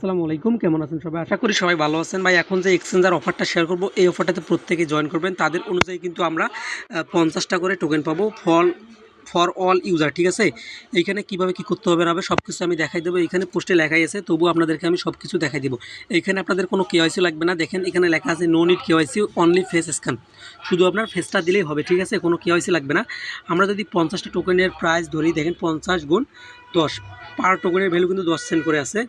আসসালামু আলাইকুম, কেমন আছেন সবাই? আশা করি সবাই ভালো আছেন। ভাই এখন যে এক্সচেঞ্জার অফারটা শেয়ার করব, এই অফারটাতে প্রত্যেকেই জয়েন করবেন। তাদের অনুযায়ী কিন্তু আমরা 50টা করে টোকেন পাবো ফর অল ইউজার, ঠিক আছে? এইখানে কীভাবে কী করতে হবে না হবে সব কিছু আমি দেখাই দেবো। এখানে পোস্টে লেখাই আছে, তবুও আপনাদেরকে আমি সব কিছু দেখাই দেবো। এইখানে আপনাদের কোনো কেওয়াইসি লাগবে না। দেখেন এখানে লেখা আছে no need KYC, only face scan. শুধু আপনার ফেসটা দিলেই হবে, ঠিক আছে? কোনো কেওয়াইসি লাগবে না। আমরা যদি 50টা টোকেনের প্রাইস ধরি, দেখেন 50 গুণ 10, পার টোকেনের ভ্যালু কিন্তু 10 সেন্ট করে আছে।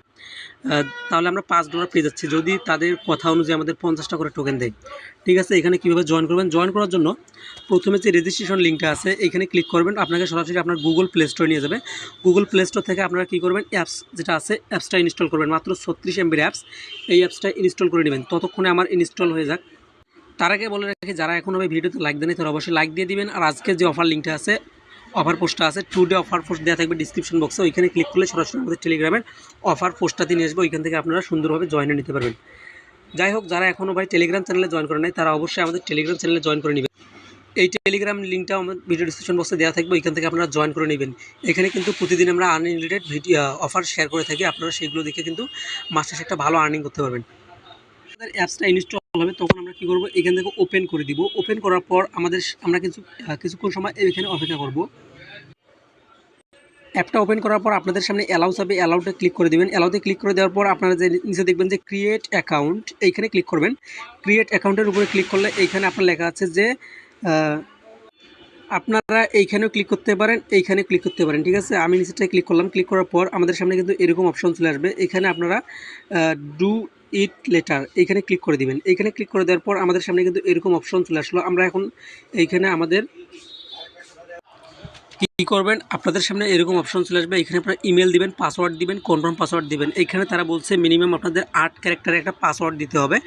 তাহলে আমরা $5 পেয়ে যাচ্ছি যদি তাদের কথা অনুযায়ী আমাদের 50টা করে টোকেন দেয়, ঠিক আছে? এখানে কীভাবে জয়েন করবেন? জয়েন করার জন্য প্রথমে যে রেজিস্ট্রেশন লিঙ্কটা আছে এইখানে ক্লিক করবেন। আপনাকে সরাসরি আপনার গুগল প্লে স্টোরে নিয়ে যাবে। গুগল প্লে স্টোর থেকে আপনারা কী করবেন, অ্যাপস যেটা আছে অ্যাপসটা ইনস্টল করবেন। মাত্র 36 MB অ্যাপস, এই অ্যাপসটা ইনস্টল করে নেবেন। ততক্ষণে আমার ইনস্টল হয়ে যাক। তার আগে বলে রাখি, যারা এখনও ভিডিওতে লাইক দেয়নি তারা অবশ্যই লাইক দিয়ে দিবেন। আর আজকে যে অফার লিঙ্কটা আছে, অফার পোস্টটা আছে, টুডে অফার পোস্ট দেওয়া থাকবে ডিসক্রিপশন বক্সে। ওইখানে ক্লিক করলে সরাসরি আমাদের টেলিগ্রামের অফার পোস্টটাতে নিয়ে আসবে। ওইখান থেকে আপনারা সুন্দরভাবে জয়েন নিতে পারবেন। যাই হোক, যারা এখনও টেলিগ্রাম চ্যানেলে জয়েন করে নাই তারা অবশ্যই আমাদের টেলিগ্রাম চ্যানেলে জয়েন করে নেবেন। এই টেলিগ্রাম লিঙ্কটাও আমার ভিডিও ডিসক্রিপশন বক্সে দেওয়া থাকবে, ওইখান থেকে আপনারা জয়েন করে নেবেন। এখানে কিন্তু প্রতিদিন আমরা আনলিমিটেড ভিডিও অফার শেয়ার করে থাকি। আপনারা সেগুলো দেখে কিন্তু মাসে একটা ভালো আর্নিং করতে পারবেন। অ্যাপসটা ইনস্টল হবে তখন আমরা কী করবো, এখান থেকে ওপেন করে দিব। ওপেন করার পর আমরা কিছুক্ষণ সময় এখানে অপেক্ষা করব। অ্যাপটা ওপেন করার পর আপনাদের সামনে অ্যালাউ চাবে, অ্যালাউতে ক্লিক করে দেবেন। অ্যালাউতে ক্লিক করে দেওয়ার পর আপনারা যে নিচে দেখবেন যে ক্রিয়েট অ্যাকাউন্ট, এইখানে ক্লিক করবেন। ক্রিয়েট অ্যাকাউন্টের উপরে ক্লিক করলে এইখানে আপনার লেখা আছে যে আপনারা এইখানেও ক্লিক করতে পারেন, এইখানে ক্লিক করতে পারেন, ঠিক আছে? আমি নিচেটায় ক্লিক করলাম। ক্লিক করার পর আমাদের সামনে কিন্তু এরকম অপশন চলে আসবে। এখানে আপনারা ডু ইট লেটার এইখানে ক্লিক করে দিবেন। এইখানে ক্লিক করে দেওয়ার পর আমাদের সামনে কিন্তু এরকম অপশন চলে আসলো। আমরা এখন এইখানে আমাদের কী করবেন, আপনাদের সামনে এরকম অপশন চলে আসবে। এখানে আপনারা ইমেল দিবেন, পাসওয়ার্ড দিবেন, কনফার্ম পাসওয়ার্ড দিবেন। এইখানে তারা বলছে মিনিমাম আপনাদের 8 ক্যারেক্টারের একটা পাসওয়ার্ড দিতে হবে,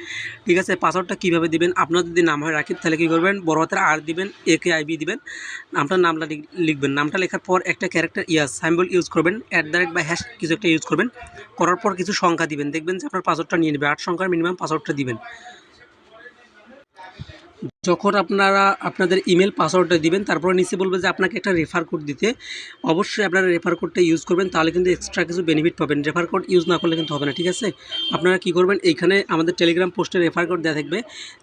ঠিক আছে? পাসওয়ার্ডটা কীভাবে দিবেন, আপনার যদি নাম হয় রাকিব তাহলে কী করবেন, বড় হাতের আর দিবেন, AKIB দিবেন, আপনার নামটা লিখবেন। নামটা লেখার পর একটা ক্যারেক্টার সাইম্বল ইউজ করবেন, @ বা হ্যাশ কিছু একটা ইউজ করবেন। করার পর কিছু সংখ্যা দিবেন, দেখবেন যে আপনার পাসওয়ার্ডটা নিয়ে নেবে। 8 সংখ্যার মিনিমাম পাসওয়ার্ডটা দিবেন। যখন আপনারা আপনাদের ইমেল পাসওয়ার্ডটা দিবেন, তারপরে নিচে বলবে যে আপনাকে একটা রেফার কোড দিতে। অবশ্যই আপনারা রেফার কোডটা ইউজ করবেন, তাহলে কিন্তু এক্সট্রা কিছু বেনিফিট পাবেন। রেফার কোড ইউজ না করলে কিন্তু হবে না, ঠিক আছে? আপনারা কী করবেন, এইখানে আমাদের টেলিগ্রাম পোস্টে রেফার কোড দেওয়া থাকবে।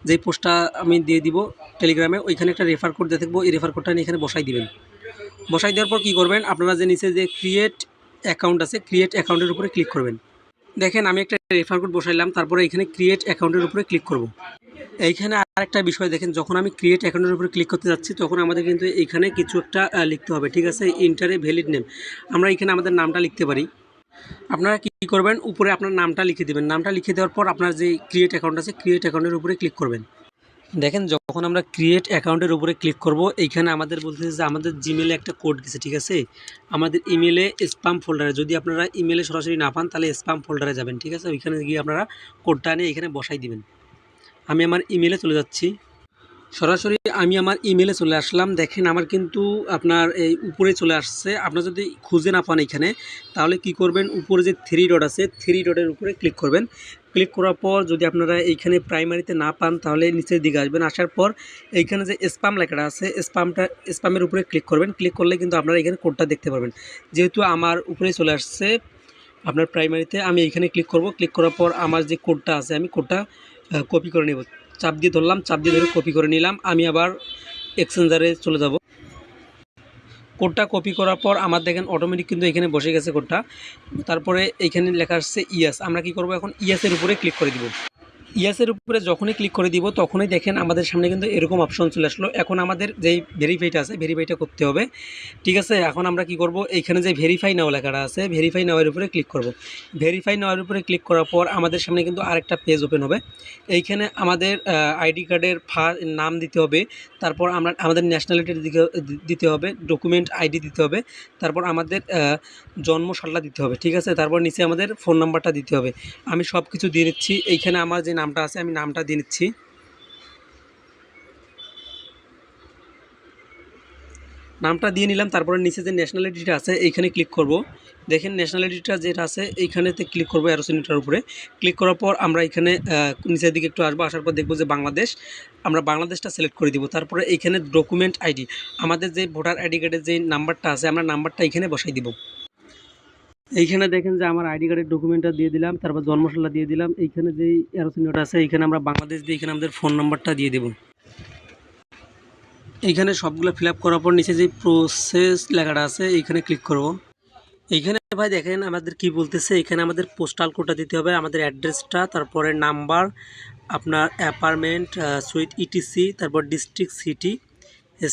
যেই পোস্টটা আমি দিয়ে দিব টেলিগ্রামে, ওইখানে একটা রেফার কোড দেওয়া থাকবে। এই রেফার কোডটা নিয়ে এখানে বসাই দিবেন। বসাই দেওয়ার পর কী করবেন, আপনারা যে নিচে যে ক্রিয়েট অ্যাকাউন্ট আছে, ক্রিয়েট অ্যাকাউন্টের উপরে ক্লিক করবেন। দেখেন আমি একটা রেফার কোড বসাইলাম, তারপরে এখানে ক্রিয়েট অ্যাকাউন্টের উপরে ক্লিক করব। এইখানে আরেকটা বিষয় দেখেন, যখন আমি ক্রিয়েট অ্যাকাউন্টের উপরে ক্লিক করতে যাচ্ছি তখন আমাদের কিন্তু এইখানে কিছু একটা লিখতে হবে, ঠিক আছে? ইন্টারে ভ্যালিড নেম, আমরা এখানে আমাদের নামটা লিখতে পারি। আপনারা কী করবেন, উপরে আপনার নামটা লিখে দেবেন। নামটা লিখে দেওয়ার পর আপনার যে ক্রিয়েট অ্যাকাউন্ট আছে, ক্রিয়েট অ্যাকাউন্টের উপরে ক্লিক করবেন। দেখেন যখন আমরা ক্রিয়েট অ্যাকাউন্টের উপরে ক্লিক করব, এইখানে আমাদের বলতেছে যে আমাদের জিমেলে একটা কোড গেছে, ঠিক আছে? আমাদের ইমেলে স্প্যাম ফোল্ডারে, যদি আপনারা ইমেলে সরাসরি না পান তাহলে স্প্যাম ফোল্ডারে যাবেন, ঠিক আছে? ওইখানে গিয়ে আপনারা কোডটা নিয়ে এখানে বসাই দিবেন। আমি আমার ইমেলে চলে যাচ্ছি। সরাসরি আমি আমার ইমেলে চলে আসলাম। দেখেন আমার কিন্তু আপনার এই উপরে চলে আসছে। আপনারা যদি খুঁজে না পান এখানে, তাহলে কি করবেন, উপরে যে 3 ডট আছে, 3 ডটের উপরে ক্লিক করবেন। ক্লিক করার পর যদি আপনারা এইখানে প্রাইমারিতে না পান তাহলে নিচের দিকে আসবেন। আসার পর এইখানে যে স্প্যাম লেখাটা আছে, স্প্যামের উপরে ক্লিক করবেন। ক্লিক করলে কিন্তু আপনারা এখানে কোডটা দেখতে পারবেন। যেহেতু আমার উপরে চলে আসছে আপনার প্রাইমারিতে, আমি এইখানে ক্লিক করব। ক্লিক করার পর আমার যে কোডটা আছে, আমি কোডটা কপি করে নেব। চাপ দিয়ে ধরলাম, চাপ দিয়ে ধরে কপি করে নিলাম। আমি আবার এক্সচেঞ্জারে চলে যাব। কোডটা কপি করার পর আমার দেখেন অটোমেটিক কিন্তু এখানে বসে গেছে কোডটা। তারপরে এইখানে লেখা আসছে ইয়েস। আমরা কি করব, এখন ইয়েসের উপরে ক্লিক করে দিব। ইয়েসের উপরে যখনই ক্লিক করে দিব তখনই দেখেন আমাদের সামনে কিন্তু এরকম অপশন চলে আসলো। এখন আমাদের যেই ভেরিফাইটা আছে, ভেরিফাইটা করতে হবে, ঠিক আছে? এখন আমরা কি করব, এইখানে যে ভেরিফাই নাও লেখাটা আছে, ভেরিফাই নাওয়ের উপরে ক্লিক করব। ভেরিফাই নাওয়ের উপরে ক্লিক করার পর আমাদের সামনে কিন্তু আরেকটা পেজ ওপেন হবে। এইখানে আমাদের আইডি কার্ডের নাম দিতে হবে, তারপর আমাদের ন্যাশনালিটি দিতে হবে, ডকুমেন্ট আইডি দিতে হবে, তারপর আমাদের জন্ম সালটা দিতে হবে, ঠিক আছে? তারপর নিচে আমাদের ফোন নাম্বারটা দিতে হবে। আমি সব কিছু দিয়ে নিচ্ছি। এইখানে আমার যে নামটা আছে আমি নামটা দিয়ে নিচ্ছি। নামটা দিয়ে নিলাম। তারপরে নিচে যে ন্যাশনালিটিটা আছে এইখানে ক্লিক করব। দেখেন ন্যাশনালিটিটা যেটা আছে এইখানেতে ক্লিক করব, অ্যারো চিহ্নটার উপরে ক্লিক করার পর আমরা এখানে নিচের দিকে একটু আসবো। আসার পর দেখব যে বাংলাদেশ, আমরা বাংলাদেশটা সিলেক্ট করে দিব। তারপরে এইখানে ডকুমেন্ট আইডি, আমাদের যে ভোটার আইডি কার্ডের যে নাম্বারটা আছে আমরা নাম্বারটা এখানে বসাই দিব। এইখানে দেখেন যে আমার আইডি কার্ডের ডকুমেন্টটা দিয়ে দিলাম, তারপর জন্মসালটা দিয়ে দিলাম। এইখানে যেই এরো চিহ্নটা আছে এইখানে আমরা বাংলাদেশ দিয়ে এখানে আমাদের ফোন নাম্বারটা দিয়ে দেব। এইখানে সবগুলো ফিল আপ করার পর নিচে যে প্রসেস লেখাটা আছে এইখানে ক্লিক করব। এইখানে ভাই দেখেন আমাদের কি বলতেছে, এখানে আমাদের পোস্টাল কোডটা দিতে হবে, আমাদের অ্যাড্রেসটা, তারপরে নাম্বার, আপনার অ্যাপার্টমেন্ট, সুইট ইটিসি, তারপর ডিস্ট্রিক্ট, সিটি,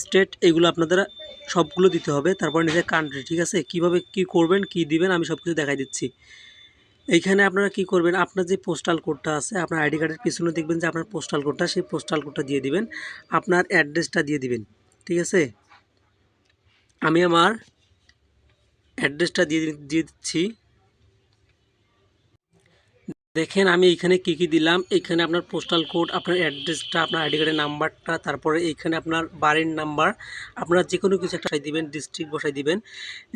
স্টেট, এগুলো আপনাদের সবগুলো দিতে হবে। তারপর নিচে কান্ট্রি, ঠিক আছে। কিভাবে কি করবেন, কি দিবেন আমি সব কিছু দেখাই দিচ্ছি। এইখানে আপনারা কি করবেন, আপনার যে পোস্টাল কোডটা আছে আপনার আইডি কার্ডের পিছনে দেখবেন যে আপনার পোস্টাল কোডটা, সেই পোস্টাল কোডটা দিয়ে দিবেন, আপনার অ্যাড্রেসটা দিয়ে দিবেন, ঠিক আছে। আমি আমার অ্যাড্রেসটা দিয়ে দিচ্ছি। দেখেন আমি এইখানে কি দিলাম, এইখানে আপনার পোস্টাল কোড, আপনার অ্যাড্রেসটা, আপনার আইডি কার্ডের নাম্বারটা, তারপরে এইখানে আপনার বাড়ির নাম্বার, আপনার যে কোনো কিছু একটা বসাই দিবেন, ডিস্ট্রিক্ট বসাই দিবেন,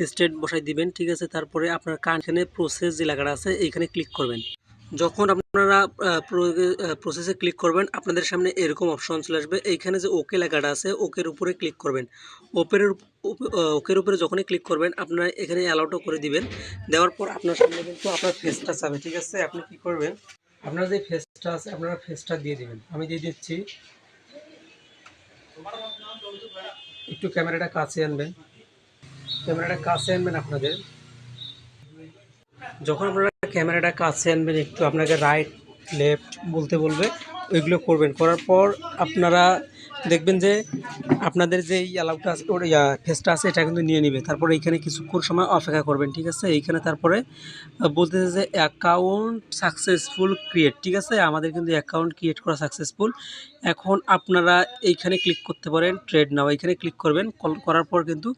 স্টেট বসাই দিবেন, ঠিক আছে। তারপরে আপনার এখানে প্রসেস যে লেখাটা আছে এইখানে ক্লিক করবেন। যখন আপনারা প্রসেসে ক্লিক করবেন আপনাদের সামনে এরকম অপশন চলে আসবে। এইখানে যে ওকে লেখাটা আছে ওকের উপরে ক্লিক করবেন। ওকের উপরে যখনই ক্লিক করবেন আপনারা এখানে অ্যালাউটা করে দিবেন। দেওয়ার পর আপনার সামনে কিন্তু আপনার ফেসটা চাবে, ঠিক আছে। আপনি কি করবেন, আপনার যে ফেসটা আছে আপনারা ফেসটা দিয়ে দিবেন। আমি দিয়ে দিচ্ছি। একটু ক্যামেরাটা কাছে আনবেন, আপনাদের যখন আপনারা ক্যামেরাটা কাছে আনবেন একটু আপনাকে রাইট লেফট বলতে বলবে, ওইগুলো করবেন। করার পর আপনারা দেখবেন যে আপনাদের যে অ্যালাউটা আছে ওর ফেসটা আছে এটা কিন্তু নিয়ে নেবে। তারপরে এইখানে কিছুক্ষণ সময় অপেক্ষা করবেন, ঠিক আছে। এইখানে তারপরে বলতেছে যে অ্যাকাউন্ট সাকসেসফুল ক্রিয়েট, ঠিক আছে। আমাদের কিন্তু অ্যাকাউন্ট ক্রিয়েট করা সাকসেসফুল। এখন আপনারা এইখানে ক্লিক করতে পারেন ট্রেড নাও, এইখানে ক্লিক করবেন। করার পর কিন্তু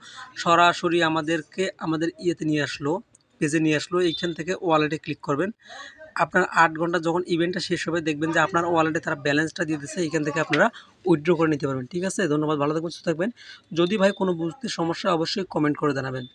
সরাসরি আমাদেরকে আমাদের ইয়েতে নিয়ে আসলো, পেজে নিয়ে আসলো। এইখান থেকে ওয়ালেটে ক্লিক করবেন। আপনার 8 ঘন্টা যখন ইভেন্টটা শেষ হবে দেখবেন যে আপনার ওয়ালেটে তারা ব্যালেন্সটা দিয়ে দিচ্ছে, এইখান থেকে আপনারা উইথড্র করে নিতে পারবেন, ঠিক আছে। ধন্যবাদ, ভালো থাকবেন, সুস্থ থাকবেন। যদি ভাই কোনো বুঝতে সমস্যা অবশ্যই কমেন্ট করে জানাবেন।